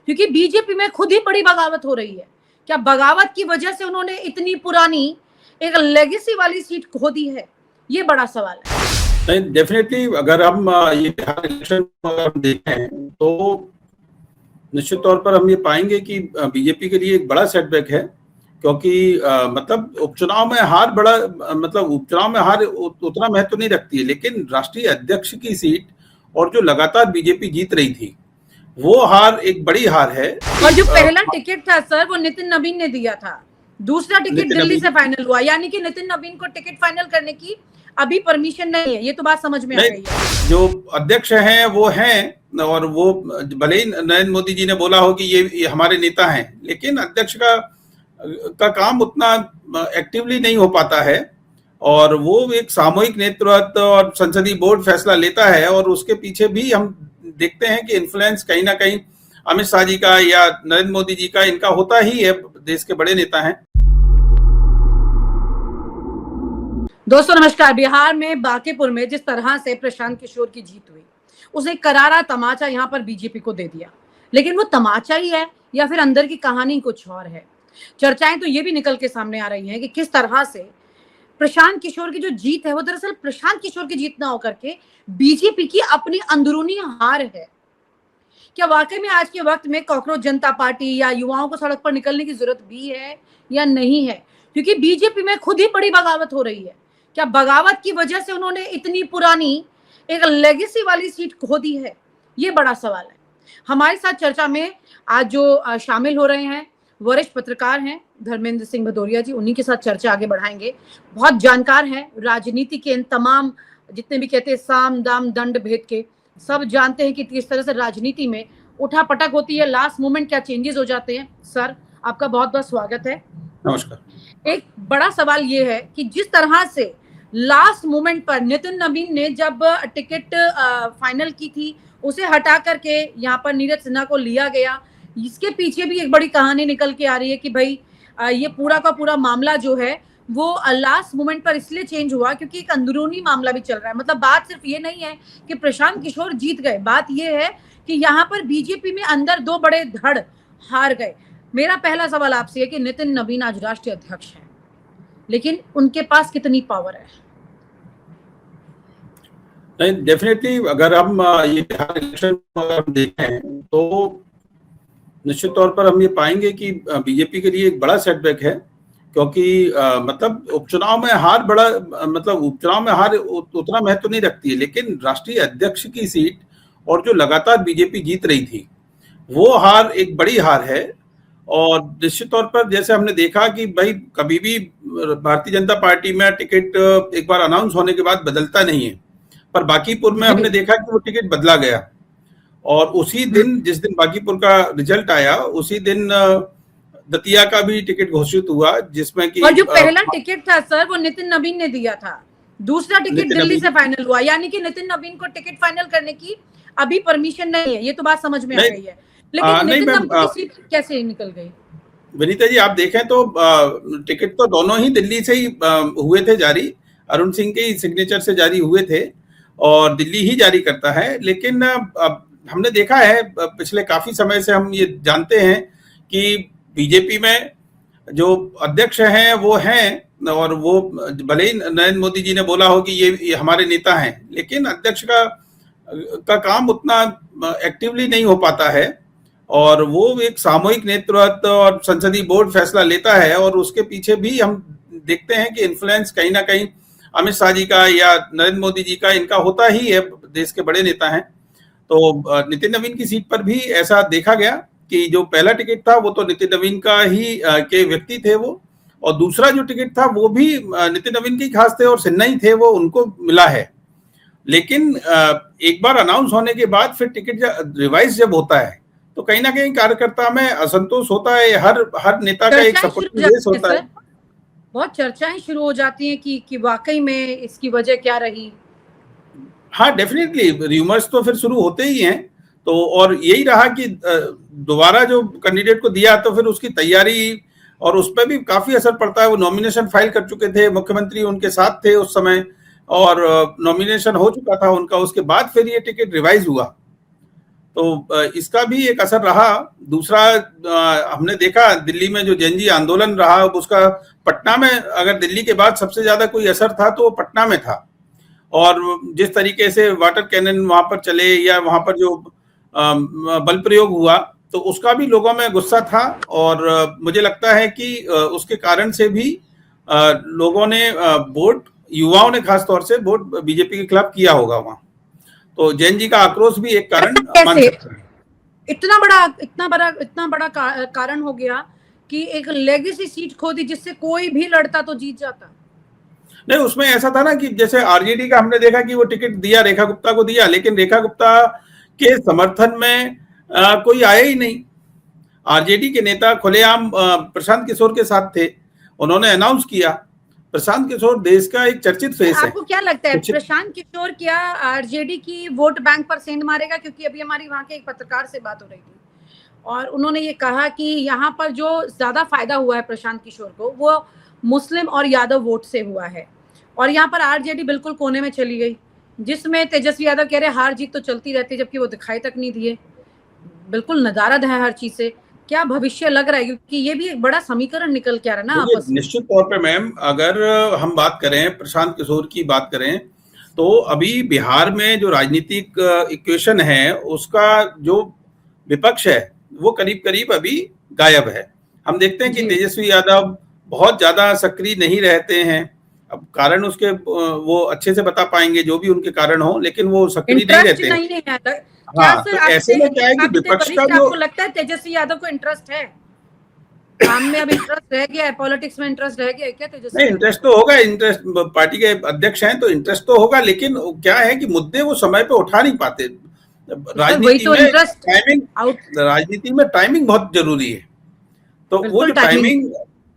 क्योंकि बीजेपी में खुद ही बड़ी बगावत हो रही है। क्या बगावत की वजह से उन्होंने इतनी पुरानी एक लेगेसी वाली सीट खो दी है? ये बड़ा सवाल है। नहीं, डेफिनेटली अगर हम ये बिहार इलेक्शन अगर देखें तो निश्चित तौर पर हम ये पाएंगे कि बीजेपी के लिए एक बड़ा सेटबैक है, क्योंकि मतलब उपचुनाव में हार बड़ा मतलब उपचुनाव में हार उतना महत्व नहीं रखती है, लेकिन राष्ट्रीय अध्यक्ष की सीट और जो लगातार बीजेपी जीत रही थी वो हार एक बड़ी हार है। और जो पहला टिकट था सर वो नितिन नवीन ने दिया था, दूसरा टिकट दिल्ली से फाइनल हुआ, यानी कि नितिन नवीन को टिकट फाइनल करने की अभी परमिशन नहीं है। ये तो बात समझ में आ गई है। जो अध्यक्ष हैं वो हैं, और वो भले ही नरेंद्र मोदी जी ने बोला हो कि ये हमारे नेता हैं, लेकिन अध्यक्ष का काम उतना एक्टिवली नहीं हो पाता है, और वो एक सामूहिक नेतृत्व और संसदीय बोर्ड फैसला लेता है, और उसके पीछे भी हम देखते हैं कि इन्फ्लुएंस कहीं ना कहीं अमित शाह जी का या नरेंद्र मोदी जी का इनका होता ही है, देश के बड़े नेता हैं। दोस्तों नमस्कार। बिहार में बांकीपुर में जिस तरह से प्रशांत किशोर की जीत हुई, उसने करारा तमाचा यहाँ पर बीजेपी को दे दिया, लेकिन वो तमाचा ही है या फिर अंदर की कहानी कुछ और है। चर्चाएं तो ये भी निकल के सामने आ रही हैं कि किस तरह से प्रशांत किशोर की जो जीत है वो दरअसल प्रशांत किशोर की जीत ना होकर के बीजेपी की अपनी अंदरूनी हार है। क्या वाकई में आज के वक्त में कॉकरोच जनता पार्टी या युवाओं को सड़क पर निकलने की जरूरत भी है या नहीं है? क्योंकि बीजेपी में खुद ही बड़ी बगावत हो रही है। क्या बगावत की वजह से उन्होंने इतनी पुरानी एक लेगेसी वाली सीट खो दी है? ये बड़ा सवाल है। हमारे साथ चर्चा में आज जो शामिल हो रहे हैं वरिष्ठ पत्रकार हैं धर्मेंद्र सिंह भदौरिया जी, उन्हीं के साथ चर्चा आगे बढ़ाएंगे। बहुत जानकार हैं राजनीति के, इन तमाम जितने भी कहते हैं साम दाम दंड भेद के, सब जानते हैं कि किस तरह से राजनीति में उठा पटक होती है, लास्ट मोमेंट क्या चेंजेस हो जाते हैं। सर आपका बहुत बहुत स्वागत है। नमस्कार। एक बड़ा सवाल ये है कि जिस तरह से लास्ट मोमेंट पर नितिन नवीन ने जब टिकट फाइनल की थी, उसे हटा करके यहाँ पर नीरज सिन्हा को लिया गया, इसके पीछे भी एक बड़ी कहानी निकल के आ रही है कि भाई ये पूरा का पूरा मामला जो है वो लास्ट मोमेंट पर इसलिए चेंज हुआ क्योंकि एक अंदरूनी मामला भी चल रहा है। मतलब बात सिर्फ ये नहीं है कि प्रशांत किशोर जीत गए, बात ये है कि यहाँ पर बीजेपी में अंदर दो बड़े धड़ हार गए। मेरा पहला सवाल आपसे है कि नितिन नवीन आज राष्ट्रीय अध्यक्ष हैं, लेकिन उनके पास कितनी पावर है? नहीं, डेफिनेटली अगर हम ये बिहार इलेक्शन अगर देखें तो निश्चित तौर पर हम ये पाएंगे कि बीजेपी के लिए एक बड़ा सेटबैक है, क्योंकि मतलब उपचुनाव में हार बड़ा मतलब उपचुनाव में हार उतना महत्व नहीं रखती है, लेकिन राष्ट्रीय अध्यक्ष की सीट और जो लगातार बीजेपी जीत रही थी वो हार एक बड़ी हार है। और निश्चित तौर पर जैसे हमने देखा कि भाई कभी भी भारतीय जनता पार्टी में टिकट एक बार अनाउंस होने के बाद बदलता नहीं है, पर बांकीपुर में हमने देखा कि वो टिकट बदला गया, और उसी दिन जिस दिन बांकीपुर का रिजल्ट आया उसी दिन दतिया का भी टिकट घोषित हुआ, जिसमें कि और जो पहला टिकट था सर वो नितिन नवीन ने दिया था, दूसरा टिकट दिल्ली से फाइनल हुआ, यानी कि नितिन नवीन को टिकट फाइनल करने की अभी परमिशन नहीं है। ये तो बात समझ में आ गई है, लेकिन नितिन नवीन की सीट कैसे निकल गई? विनीता जी, आप देखें तो टिकट तो दोनों ही दिल्ली से ही हुए थे जारी, अरुण सिंह के ही सिग्नेचर से जारी हुए थे और दिल्ली ही जारी करता है। लेकिन हमने देखा है पिछले काफी समय से, हम ये जानते हैं कि बीजेपी में जो अध्यक्ष हैं वो हैं, और वो भले ही नरेंद्र मोदी जी ने बोला हो कि ये हमारे नेता हैं, लेकिन अध्यक्ष का काम उतना एक्टिवली नहीं हो पाता है, और वो एक सामूहिक नेतृत्व और संसदीय बोर्ड फैसला लेता है, और उसके पीछे भी हम देखते हैं कि इन्फ्लुएंस कहीं ना कहीं अमित शाह जी का या नरेंद्र मोदी जी का इनका होता ही है, देश के बड़े नेता हैं। तो नितिन नवीन की सीट पर भी ऐसा देखा गया कि जो पहला टिकट था वो तो नितिन नवीन का ही के व्यक्ति थे वो, और दूसरा जो टिकट था वो भी नितिन नवीन के खास थे और सिन्हा ही थे, वो उनको मिला है। लेकिन एक बार अनाउंस होने के बाद फिर टिकट रिवाइज जब होता है तो कहीं ना कहीं कार्यकर्ता में असंतोष होता है, हर नेता का एक सपोर्टिंग बेस होता है। बहुत चर्चाएं शुरू हो जाती हैं कि वाकई में इसकी वजह क्या रही। हाँ, डेफिनेटली र्यूमर्स तो फिर शुरू होते ही हैं, तो और यही रहा कि दोबारा जो कैंडिडेट को दिया तो फिर उसकी तैयारी और उस पर भी काफी असर पड़ता है। वो नॉमिनेशन फाइल कर चुके थे, मुख्यमंत्री उनके साथ थे उस समय, और नॉमिनेशन हो चुका था उनका, उसके बाद फिर ये टिकट रिवाइज हुआ। तो इसका भी एक असर रहा। दूसरा हमने देखा दिल्ली में जो जनजी आंदोलन रहा, उसका पटना में अगर दिल्ली के बाद सबसे ज्यादा कोई असर था तो वो पटना में था। और जिस तरीके से वाटर कैनन वहां पर चले या वहां पर जो बल प्रयोग हुआ, तो उसका भी लोगों में गुस्सा था। और मुझे लगता है कि उसके कारण से भी लोगों ने वोट, युवाओं ने खास तौर से वोट बीजेपी के खिलाफ किया होगा वहां। तो जैन जी का आक्रोश भी एक कारण मान सकते हैं। इतना बड़ा कारण हो गया कि एक लेगेसी सीट खो दी जिससे कोई भी लड़ता तो जीत जाता। नहीं, उसमें ऐसा था ना कि जैसे आरजेडी का हमने देखा कि वो टिकट दिया, रेखा गुप्ता को दिया, लेकिन रेखा गुप्ता के समर्थन में कोई आया ही नहीं। आरजेडी के नेता खुलेआम प्रशांत किशोर के साथ थे, उन्होंने अनाउंस किया। प्रशांत किशोर देश का एक चर्चित फेस है। आपको क्या लगता है प्रशांत किशोर क्या आरजेडी की वोट बैंक पर सेंध मारेगा? क्योंकि अभी हमारी वहां के एक पत्रकार से बात हो रही थी और उन्होंने ये कहा कि यहाँ पर जो ज्यादा फायदा हुआ है प्रशांत किशोर को वो मुस्लिम और यादव वोट से हुआ है, और यहाँ पर आरजेडी बिल्कुल कोने में चली गई, जिसमें तेजस्वी यादव कह रहे हार जीत तो चलती रहती है, जबकि वो दिखाई तक नहीं दिए, बिल्कुल नदारद है हर चीज से। क्या भविष्य लग रहा है? क्योंकि ये भी एक बड़ा समीकरण निकल के आ रहा है ना आपस में। निश्चित तौर पे मैम, अगर हम बात करें प्रशांत किशोर की बात करें तो अभी बिहार में जो राजनीतिक इक्वेशन है उसका जो विपक्ष है वो करीब करीब अभी गायब है। हम देखते हैं कि तेजस्वी यादव बहुत ज्यादा सक्रिय नहीं रहते हैं। अब कारण उसके वो अच्छे से बता पाएंगे जो भी उनके कारण हो, लेकिन वो सक्रिय नहीं रहते हैं। हाँ, तो ऐसे में क्या है कि विपक्ष का जो, आपको लगता है तेजस्वी यादव को इंटरेस्ट है काम में? अब इंटरेस्ट रह गया है, पॉलिटिक्स में इंटरेस्ट रह गया है क्या तेजस्वी? नहीं, इंटरेस्ट तो होगा, इंटरेस्ट पार्टी के अध्यक्ष हैं तो इंटरेस्ट तो होगा, लेकिन क्या है कि मुद्दे वो समय पे उठा नहीं पाते। राजनीति में टाइमिंग बहुत जरूरी है। तो वो जो टाइमिंग,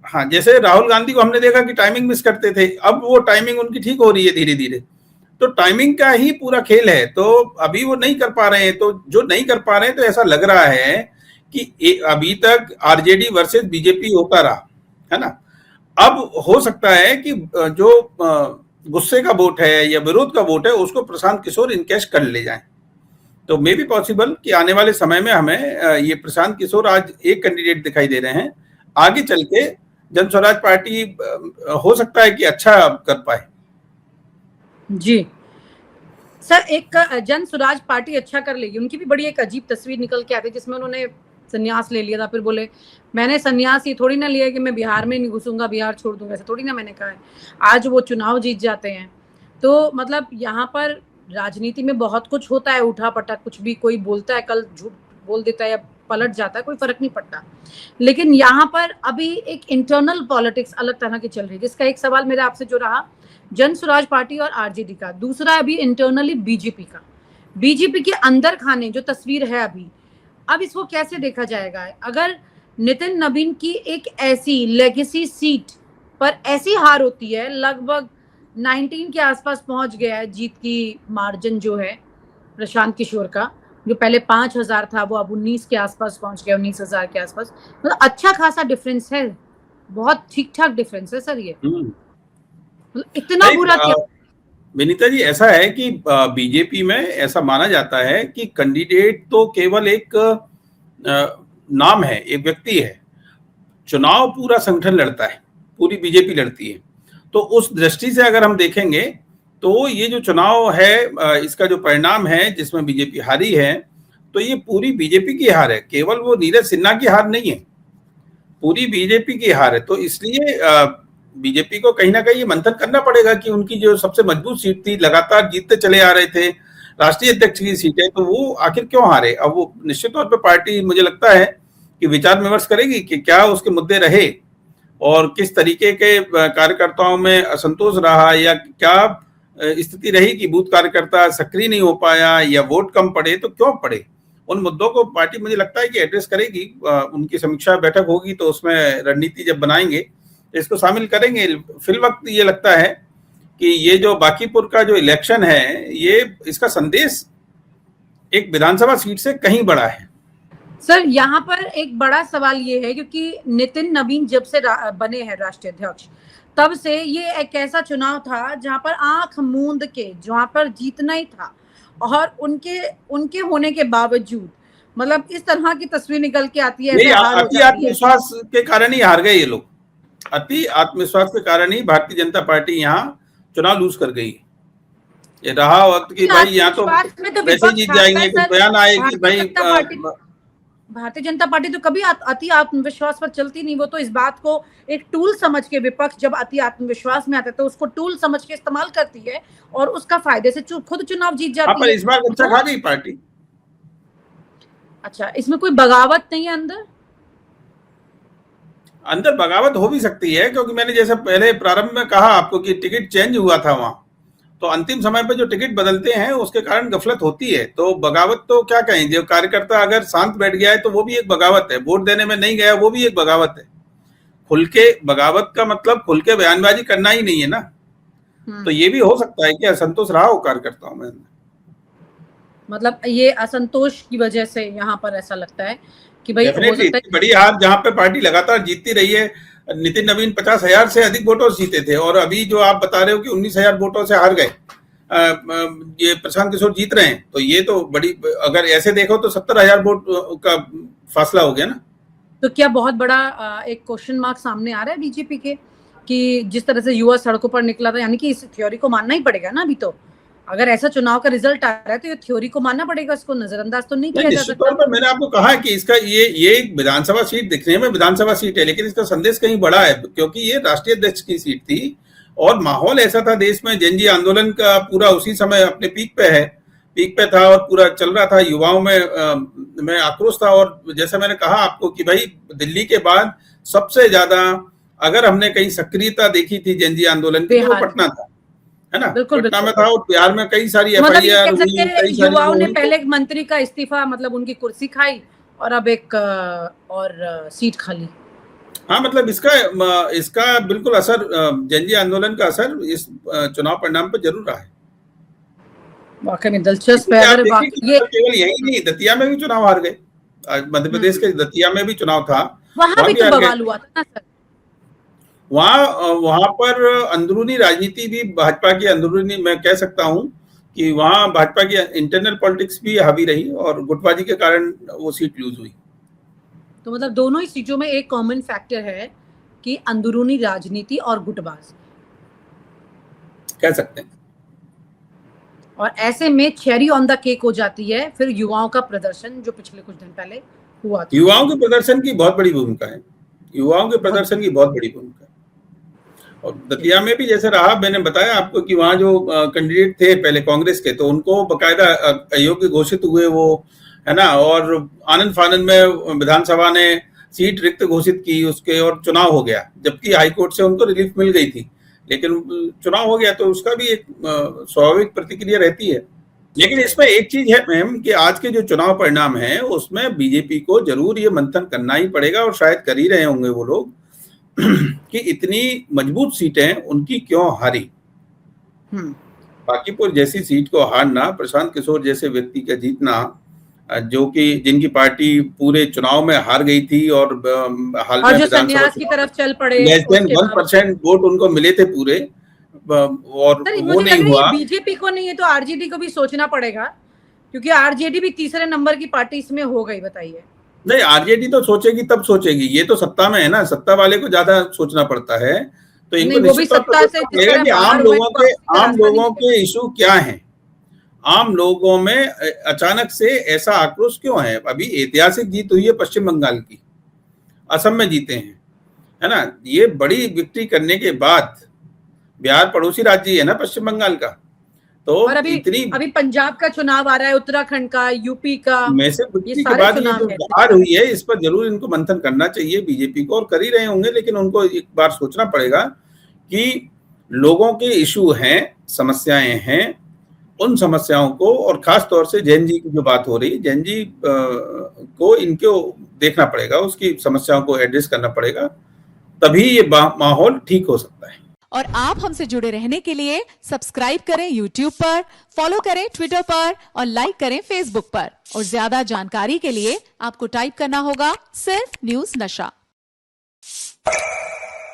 हाँ, जैसे राहुल गांधी को हमने देखा कि टाइमिंग मिस करते थे, अब वो टाइमिंग उनकी ठीक हो रही है धीरे धीरे। तो टाइमिंग का ही पूरा खेल है। तो अभी वो नहीं कर पा रहे हैं, तो जो नहीं कर पा रहे हैं तो ऐसा लग रहा है कि अभी तक आरजेडी वर्सेस बीजेपी होता रहा है ना। अब हो सकता है कि जो गुस्से का वोट है या विरोध का वोट है उसको प्रशांत किशोर इनकैश कर ले जाएं। तो मे बी पॉसिबल कि आने वाले समय में हमें ये प्रशांत किशोर आज एक कैंडिडेट दिखाई दे रहे हैं, आगे चल के जन स्वराज पार्टी हो सकता है कि अच्छा कर पाए। जी सर, एक जन स्वराज पार्टी अच्छा कर लेगी, उनकी भी बड़ी एक अजीब तस्वीर निकल के आती है जिसमें उन्होंने संन्यास ले लिया था, फिर बोले मैंने संन्यास ये थोड़ी ना लिया कि मैं बिहार में नहीं घुसूंगा, बिहार छोड़ दूंगा, ऐसा थोड़ी ना मैंने कहा है। आज वो चुनाव जीत जाते हैं। तो मतलब यहाँ पर राजनीति में बहुत कुछ होता है, उठा पटक, कुछ भी कोई बोलता है, कल झूठ बोल देता है या पलट जाता है, कोई फर्क नहीं पड़ता। लेकिन यहाँ पर अभी एक इंटरनल पॉलिटिक्स अलग तरह की चल रही है, जिसका एक सवाल मेरा आपसे जो रहा जन स्वराज पार्टी और आरजेडी का, दूसरा अभी इंटरनली बीजेपी का, बीजेपी के अंदर खाने जो तस्वीर है अभी, अब इसको कैसे देखा जाएगा? अगर नितिन नवीन की एक ऐसी लेगेसी सीट पर ऐसी हार होती है, लगभग 19 के आसपास पहुंच गया है जीत की मार्जिन जो है प्रशांत किशोर का, जो पहले 5000 था वो अब 19 के आसपास पहुंच गया, 19,000 के आसपास। मतलब अच्छा खासा डिफरेंस है, बहुत ठीक ठाक डिफरेंस है सर। ये इतना बुरा क्या? विनीता जी, ऐसा है कि बीजेपी में ऐसा माना जाता है कि कैंडिडेट तो केवल एक नाम है, एक व्यक्ति है, चुनाव पूरा संगठन लड़ता है, पूरी बीजेपी लड़ती है। तो उस दृष्टि से अगर हम देखेंगे तो ये जो चुनाव है इसका जो परिणाम है जिसमें बीजेपी हारी है, तो ये पूरी बीजेपी की हार है, केवल वो नीरज सिन्हा की हार नहीं है, पूरी बीजेपी की हार है। तो इसलिए बीजेपी को कहीं ना कहीं मंथन करना पड़ेगा कि उनकी जो सबसे मजबूत सीट थी, लगातार जीतते चले आ रहे थे, राष्ट्रीय अध्यक्ष की सीट है, तो वो आखिर क्यों हारे। अब वो निश्चित तौर पर पार्टी मुझे लगता है कि विचार विमर्श करेगी कि क्या उसके मुद्दे रहे और किस तरीके के कार्यकर्ताओं में असंतोष रहा, या क्या स्थिति रही कि बूथ कार्यकर्ता सक्रिय नहीं हो पाया या वोट कम पड़े, तो क्यों पड़े। उन मुद्दों को पार्टी मुझे लगता है कि एड्रेस करेगी। उनकी समीक्षा बैठक होगी तो उसमें रणनीति जब बनाएंगे इसको शामिल करेंगे। फिल वक्त ये लगता है कि ये जो बांकीपुर का जो इलेक्शन है, ये इसका संदेश एक विधानसभा सीट से कहीं बड़ा है। सर, यहाँ पर एक बड़ा सवाल ये है क्योंकि नितिन नवीन जब से बने हैं राष्ट्रीय अध्यक्ष, तब से ये एक ऐसा चुनाव था जहां पर आंख मूंद के जहां पर जीतना ही था, और उनके होने के बावजूद मतलब इस तरह की तस्वीर निकल के आती है, नहीं, ऐसे हाल हो अति जाती है। आत्मविश्वास के कारण ही हार गए ये लोग। अति आत्मविश्वास के कारण ही भारतीय जनता पार्टी यहाँ चुनाव लूज कर गई। ये रहा वक्त कि भाई यहाँ तो आत्मविश्वास में तो वैसे ही विपक्ष जीत हारता है जाएंगे, कुछ सर। बयान आए कि भाई भारतीय जनता पार्टी तो कभी अति आत्मविश्वास पर चलती नहीं। वो तो इस बात को एक टूल समझ के, विपक्ष जब अति आत्मविश्वास में आता है तो उसको टूल समझ के इस्तेमाल करती है और उसका फायदे से खुद चुनाव जीत हाँ, जाती पर है। इस बार अच्छा खा गई पार्टी। अच्छा, इसमें कोई बगावत नहीं है अंदर? अंदर बगावत हो भी सकती है, क्योंकि मैंने जैसे पहले प्रारंभ में कहा आपको कि टिकट चेंज हुआ था वहां, तो अंतिम समय पे जो टिकट बदलते हैं उसके कारण गफलत होती है। तो बगावत तो क्या कहें, जो कार्यकर्ता अगर शांत बैठ गया है तो वो भी एक बगावत है, वोट देने में नहीं गया वो भी एक बगावत है। खुल के बगावत का मतलब खुल के बयानबाजी करना ही नहीं है ना। तो ये भी हो सकता है कि असंतोष रहा हो कार्यकर्ताओं में। मतलब ये असंतोष की वजह से यहाँ पर ऐसा लगता है कि भाई हो सकता है बड़ी हार जहां पे पार्टी लगातार जीतती रही है। नितिन नवीन 50,000 से अधिक वोटों से जीते थे, और अभी जो आप बता रहे हो कि 19,000 वोटों से हार गए, ये प्रशांत किशोर जीत रहे हैं, तो ये तो बड़ी, अगर ऐसे देखो तो 70,000 वोट का फासला हो गया ना। तो क्या बहुत बड़ा एक क्वेश्चन मार्क सामने आ रहा है बीजेपी के कि जिस तरह से युवा सड़कों पर निकला था, यानी कि इस थ्योरी को मानना ही पड़ेगा ना। अभी तो अगर ऐसा चुनाव का रिजल्ट आ रहा है तो ये थ्योरी को मानना पड़ेगा, इसको नजरअंदाज तो नहीं किया जा सकता। तौर पर मैंने आपको कहा है कि इसका ये एक विधानसभा सीट दिखने में विधानसभा सीट है, लेकिन इसका संदेश कहीं बड़ा है, क्योंकि ये राष्ट्रीय अध्यक्ष की सीट थी और माहौल ऐसा था देश में, जनजी आंदोलन का पूरा उसी समय अपने पीक पे था और पूरा चल रहा था, युवाओं में आक्रोश था। और जैसा मैंने कहा आपको कि भाई दिल्ली के बाद सबसे ज्यादा अगर हमने कहीं सक्रियता देखी थी जनजी आंदोलन की तो वो पटना था, है ना। पटना में था, और बिहार में कई सारी FIR हुई, युवाओं ने पहले एक मंत्री का इस्तीफा, मतलब उनकी कुर्सी खाई, और अब एक और सीट खाली। हाँ, मतलब इसका बिल्कुल असर, जनजी आंदोलन का असर इस चुनाव परिणाम पर जरूर रहा है। वाकई में दिलचस्प है। अगर ये केवल यही नहीं, दतिया में भी चुनाव हार गए। मध्य प्रदेश के दतिया में भी चुनाव था, वहां भी तो बवाल हुआ था ना सर। वहां पर अंदरूनी राजनीति भी, भाजपा की अंदरूनी, मैं कह सकता हूं कि वहां भाजपा की इंटरनल पॉलिटिक्स भी हावी रही और गुटबाजी के कारण वो सीट लूज हुई। तो मतलब दोनों ही सीटों में एक कॉमन फैक्टर है कि अंदरूनी राजनीति और गुटबाजी कह सकते हैं। और ऐसे में चेरी ऑन द केक हो जाती है फिर युवाओं का प्रदर्शन, जो पिछले कुछ दिन पहले हुआ था। युवाओं के प्रदर्शन की बहुत बड़ी भूमिका है, युवाओं के प्रदर्शन की बहुत बड़ी भूमिका है। और दतिया में भी जैसे रहा, मैंने बताया आपको कि वहां जो कैंडिडेट थे पहले कांग्रेस के, तो उनको बकायदा अयोग्य घोषित हुए वो, है ना। और आनंद फानंद में विधानसभा ने सीट रिक्त घोषित की उसके, और चुनाव हो गया, जबकि हाईकोर्ट से उनको रिलीफ मिल गई थी, लेकिन चुनाव हो गया। तो उसका भी एक स्वाभाविक प्रतिक्रिया रहती है। लेकिन इसमें एक चीज है मैम कि आज के जो चुनाव परिणाम है उसमें बीजेपी को जरूर ये मंथन करना ही पड़ेगा, और शायद कर ही रहे होंगे वो लोग, कि इतनी मजबूत सीटें उनकी क्यों हारी। बांकीपुर जैसी सीट को हारना, प्रशांत किशोर जैसे व्यक्ति का जीतना, जो कि जिनकी पार्टी पूरे चुनाव में हार गई थी और हाल में जो संन्यास की तरफ चल पड़े, लेस देन 1% वोट उनको मिले थे पूरे, और वो नहीं हुआ। बीजेपी को नहीं है तो आरजेडी को भी सोचना पड़ेगा, क्योंकि आरजेडी भी तीसरे नंबर की पार्टी इसमें हो गई। बताइए। नहीं, आरजेडी तो सोचेगी तब सोचेगी, ये तो सत्ता में है ना, सत्ता वाले को ज्यादा सोचना पड़ता है। तो इनको निश्चित तौर पर कि आम लोगों के इशू क्या हैं, आम लोगों में अचानक से ऐसा आक्रोश क्यों है। अभी ऐतिहासिक जीत हुई है पश्चिम बंगाल की, असम में जीते हैं, है ना। ये बड़ी विक्ट्री करने के बाद, बिहार पड़ोसी राज्य है ना पश्चिम बंगाल का, तो और अभी पंजाब का चुनाव आ रहा है, उत्तराखंड का, यूपी का, में से विक्ट्री के बाद ये जो हार हुई है, इस पर जरूर इनको मंथन करना चाहिए बीजेपी को, और कर ही रहे होंगे। लेकिन उनको एक बार सोचना पड़ेगा कि लोगों के इशू हैं, समस्याएं हैं, उन समस्याओं को, और खास तौर से जैन जी की जो बात हो रही, जैन जी को इनको देखना पड़ेगा, उसकी समस्याओं को एड्रेस करना पड़ेगा, तभी ये माहौल ठीक हो सकता है। और आप हमसे जुड़े रहने के लिए सब्सक्राइब करें YouTube पर, फॉलो करें Twitter पर और लाइक करें Facebook पर। और ज्यादा जानकारी के लिए आपको टाइप करना होगा सिर्फ न्यूज़ नशा।